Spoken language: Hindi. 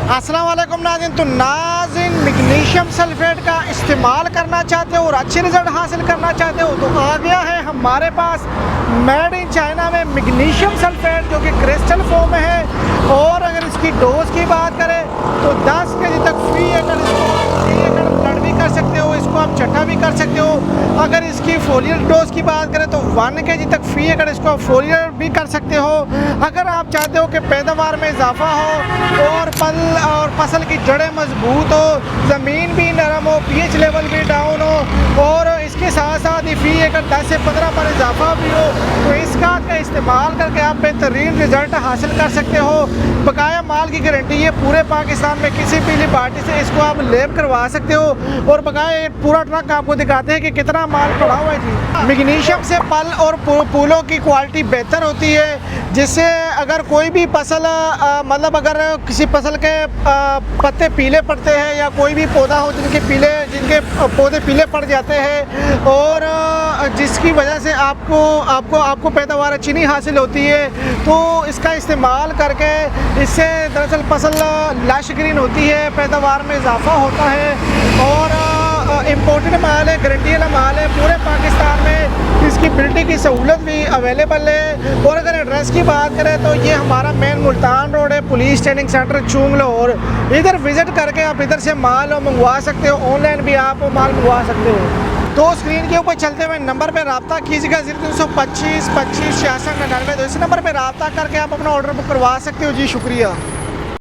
अस्सलाम वालेकुम नाज़रीन। तो नाज़रीन, मैग्नीशियम सल्फेट का इस्तेमाल करना चाहते हो और अच्छे रिज़ल्ट हासिल करना चाहते हो तो आ गया है हमारे पास मेड इन चाइना में मैग्नीशियम सल्फेट, जो कि क्रिस्टल फॉर्म में है। और अगर इसकी डोज की बात करें तो 10 केजी तक फी एकड़ ब्लड भी कर सकते हो, इसको आप चट्टा भी कर सकते हो। अगर इसकी फोलियर डोज की बात करें तो 1 केजी तक फी एकड़ इसको फोलियर भी कर सकते हो। अगर आप चाहते हो कि पैदावार में इजाफा हो और फसल की जड़ें मजबूत हो, ज़मीन भी नरम हो, पीएच लेवल भी डाउन हो और इसके साथ साथ ही फी एकड़ 10 से 15 पर इजाफा भी हो, तो इस खाद का इस्तेमाल करके आप बेहतरीन रिजल्ट हासिल कर सकते हो। बकाया माल की गारंटी है, पूरे पाकिस्तान में किसी भी पार्टी से इसको आप लेब करवा सकते हो और बकाया एक पूरा ट्रक आपको दिखाते हैं कि कितना माल पड़ा हुआ है जी। मैग्नीशियम से पल और फूलों की क्वालिटी बेहतर होती है, जिससे अगर कोई भी फसल मतलब अगर किसी फसल के पत्ते पीले पड़ते हैं या कोई भी पौधा हो जिनके पौधे पीले पड़ जाते हैं और जिसकी वजह से आपको पैदावार अच्छी नहीं हासिल होती है, तो इसका इस्तेमाल करके इससे दरअसल फसल लश ग्रीन होती है, पैदावार में इजाफा होता है और इम्पोर्टेड माल है, गारंटी वाला माल है। पूरे पाकिस्तान में इसकी बिल्डिंग की सहूलत भी अवेलेबल है। और अगर एड्रेस की बात करें तो ये हमारा मेन मुल्तान रोड है, पुलिस ट्रेनिंग सेंटर चूंग लाहौर। इधर विज़िट करके आप इधर से माल मंगवा सकते हो, ऑनलाइन भी आप माल मंगवा सकते हो। तो स्क्रीन के ऊपर चलते हुए नंबर पे रब्ता कीजिएगा 0325 25 66 99। तो इस नंबर पे रब्ता करके आप अपना ऑर्डर बुक करवा सकते हो जी। शुक्रिया।